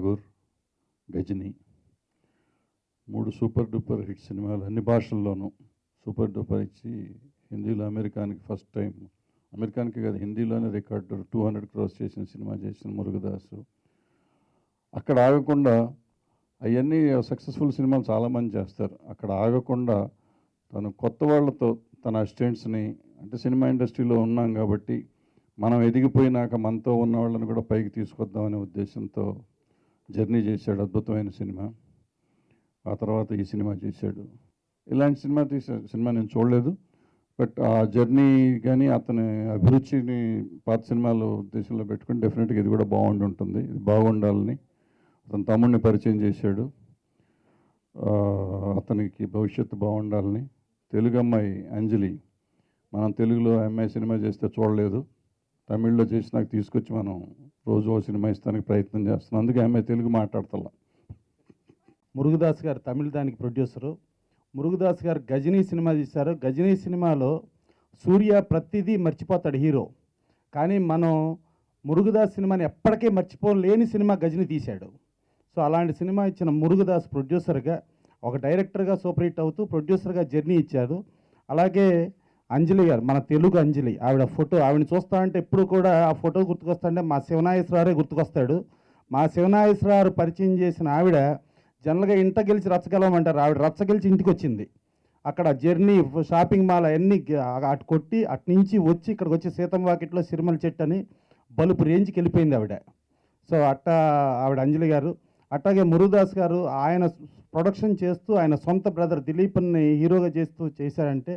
Tagore, Ghajini 3 super duper hit సినిమాలు అన్ని భాషల్లోనూ సూపర్ డూపర్ ఇచ్చి హిందీలో అమెరికానికి ఫస్ట్ టైం, అమెరికానికి కాదు హిందీలోనే రికార్డు 200 క్రోర్స్ చేసిన సినిమా చేసిన మురుగదాసు. అక్కడ ఆగకుండా అవన్నీ సక్సెస్ఫుల్ సినిమాలు చాలామంది చేస్తారు. అక్కడ ఆగకుండా తను కొత్త వాళ్ళతో తన అసిస్టెంట్స్ని, అంటే సినిమా ఇండస్ట్రీలో ఉన్నాం కాబట్టి మనం ఎదిగిపోయినాక మనతో ఉన్న వాళ్ళని కూడా పైకి తీసుకొద్దామనే ఉద్దేశంతో జర్నీ చేశాడు. అద్భుతమైన సినిమా. ఆ తర్వాత ఈ సినిమా చేశాడు. ఇలాంటి సినిమా నేను చూడలేదు. బట్ ఆ జర్నీ కానీ అతని అభిరుచిని పాత సినిమాలు ఉద్దేశంలో పెట్టుకుని డెఫినెట్గా ఇది కూడా ఉంటుంది. ఇది బాగుండాలని అతని తమ్ముడిని పరిచయం చేశాడు. అతనికి భవిష్యత్తు బాగుండాలని. తెలుగు అమ్మాయి అంజలి, మనం తెలుగులో అమ్మాయి సినిమా చేస్తే చూడలేదు, తమిళ్లో చేసి నాకు తీసుకొచ్చి మనం రోజు ఓ సినిమా ఇస్తానికి ప్రయత్నం చేస్తున్నాం. అందుకే అమ్మాయి తెలుగు మాట్లాడతల్లా. మురుగదాస్ గారు తమిళ దానికి ప్రొడ్యూసరు. మురుగదాస్ గారు గజనీ సినిమా తీశారు. గజనీ సినిమాలో సూర్య ప్రతిదీ మర్చిపోతాడు హీరో, కానీ మనం మురుగదాస్ సినిమాని ఎప్పటికీ మర్చిపోలేని సినిమా గజనీ తీశాడు. సో అలాంటి సినిమా ఇచ్చిన మురుగదాస్ ప్రొడ్యూసర్గా, ఒక డైరెక్టర్గా సూపర్ హిట్ అవుతూ ప్రొడ్యూసర్గా జర్నీ ఇచ్చారు. అలాగే అంజలి గారు, మన తెలుగు అంజలి, ఆవిడని చూస్తా అంటే ఎప్పుడు కూడా ఆ ఫోటో గుర్తుకొస్తాంటే మా శివనాగేశ్వరారే గుర్తుకొస్తాడు. మా శివనాగేశ్వరరావు పరిచయం చేసిన ఆవిడ జనరల్గా ఇంట గెలిచి రచ్చగలమంటారు, ఆవిడ రచ్చ గెలిచి ఇంటికి వచ్చింది. అక్కడ జర్నీ, షాపింగ్ మాల్ అన్నీ అటు కొట్టి అటు నుంచి వచ్చి ఇక్కడికి వచ్చి సీతం వాకిట్లో సిరిమల చెట్టు అని బలుపు రేంజ్కి వెళ్ళిపోయింది ఆవిడ. సో ఆవిడ అంజలి గారు. అట్లాగే మురుగదాస్ గారు ఆయన ప్రొడక్షన్ చేస్తూ ఆయన సొంత బ్రదర్ దిలీప్ని హీరోగా చేశారంటే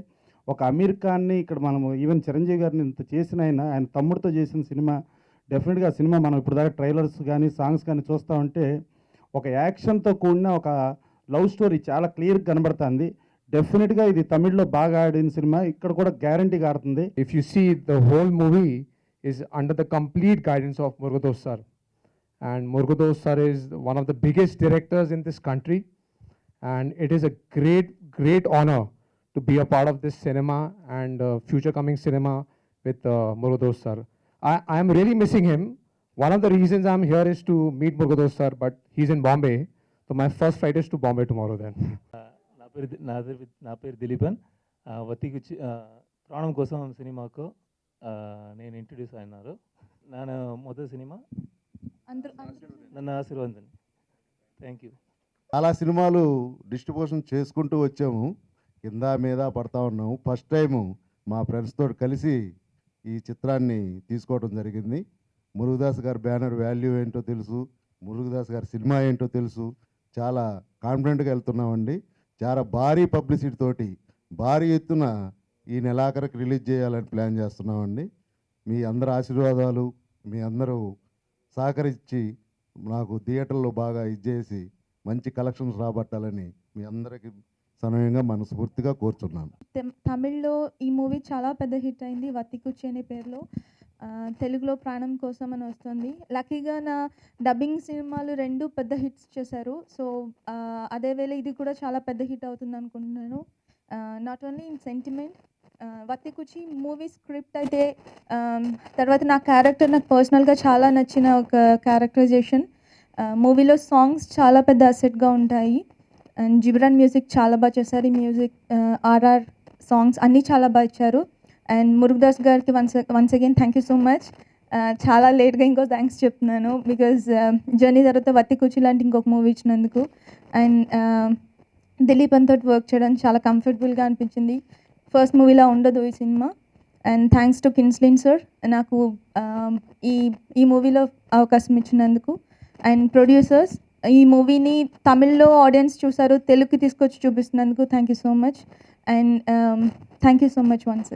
ఒక అమీర్ ఖాన్ని ఇక్కడ మనము ఈవెన్ చిరంజీవి గారిని ఇంత చేసిన ఆయన తమ్ముడితో చేసిన సినిమా. డెఫినెట్గా ఆ సినిమా మనం ఇప్పుడు దాకా ట్రైలర్స్ కానీ సాంగ్స్ కానీ చూస్తూ ఉంటే ఒక యాక్షన్తో కూడిన ఒక లవ్ స్టోరీ చాలా క్లియర్గా కనబడుతుంది. డెఫినెట్గా ఇది తమిళ్లో బాగా ఆడిన సినిమా, ఇక్కడ కూడా గ్యారంటీగా ఆడుతుంది. If you see, the whole movie is under the complete guidance of Murugadoss sir. And Murugadoss sir is one of the biggest directors in this country. And it is a great honor to be a part of this cinema and future coming cinema with Murugadoss sir. I am really missing him. One of the reasons I'm here is to meet Murugadoss sir, but he's in Bombay. So my first flight is to Bombay tomorrow then. నా పేరు దిలీపన్. వత్తికుచ్చి ప్రాణం కోసం సినిమాకు నేను introduce అయినారు. నేను మొదటి cinema నన్ను ఆశీర్వదించండి. Thank you. చాలా సినిమాలు డిస్ట్రిబ్యూషన్ చేసుకుంటూ వచ్చాము, కింద మీద పడతా ఉన్నాము. ఫస్ట్ టైము మా ఫ్రెండ్స్తో కలిసి ఈ చిత్రాన్ని తీసుకోవడం జరిగింది. మురుగదాస్ గారి బ్యానర్ వాల్యూ ఏంటో తెలుసు, మురుగదాస్ గారి సినిమా ఏంటో తెలుసు. చాలా కాన్ఫిడెంట్గా వెళ్తున్నామండి. చాలా భారీ పబ్లిసిటీ తోటి భారీ ఎత్తున ఈ నెలాఖరికి రిలీజ్ చేయాలని ప్లాన్ చేస్తున్నామండి. మీ అందరి ఆశీర్వాదాలు, మీ అందరూ సహకరించి నాకు థియేటర్లో బాగా ఇచ్చేసి మంచి కలెక్షన్స్ రాబట్టాలని మీ అందరికీ సమయంగా మనస్ఫూర్తిగా కోరుచున్నాను. తమిళ్లో ఈ మూవీ చాలా పెద్ద హిట్ అయింది, వత్తికుచ్చి అనే పేరులో. తెలుగులో ప్రాణం కోసం అని వస్తుంది. లక్కీగా నా డబ్బింగ్ సినిమాలు 2 పెద్ద హిట్స్ చేశారు. సో అదే వేళ ఇది కూడా చాలా పెద్ద హిట్ అవుతుంది అనుకుంటున్నాను. Not only in sentiment. వత్తికుచ్చి మూవీ స్క్రిప్ట్ అయితే, తర్వాత నా క్యారెక్టర్ నాకు పర్సనల్గా చాలా నచ్చిన ఒక క్యారెక్టరైజేషన్. మూవీలో సాంగ్స్ చాలా పెద్ద అసెట్గా ఉంటాయి. అండ్ జిబ్రాన్ మ్యూజిక్ చాలా బాగా చేశారు. ఈ మ్యూజిక్ ఆర్ఆర్ సాంగ్స్ అన్నీ చాలా బాగా ఇచ్చారు. అండ్ మురుగదాస్ గారికి once again thank you so much. చాలా లేట్గా ఇంకో థ్యాంక్స్ చెప్తున్నాను, బికాజ్ జర్నీ తర్వాత వత్తికుచ్చి లాంటి ఇంకొక మూవీ ఇచ్చినందుకు. అండ్ దిలీప్ అంతో వర్క్ చేయడం చాలా కంఫర్టబుల్గా అనిపించింది. ఫస్ట్ మూవీలా ఉండదు ఈ సినిమా. And thanks to Kinslin sir నాకు ఈ మూవీలో అవకాశం ఇచ్చినందుకు. అండ్ ప్రొడ్యూసర్స్, ఈ మూవీని తమిళ్లో ఆడియన్స్ చూసారు, తెలుగుకి తీసుకొచ్చి చూపిస్తున్నందుకు thank you so much. And thank you so much once.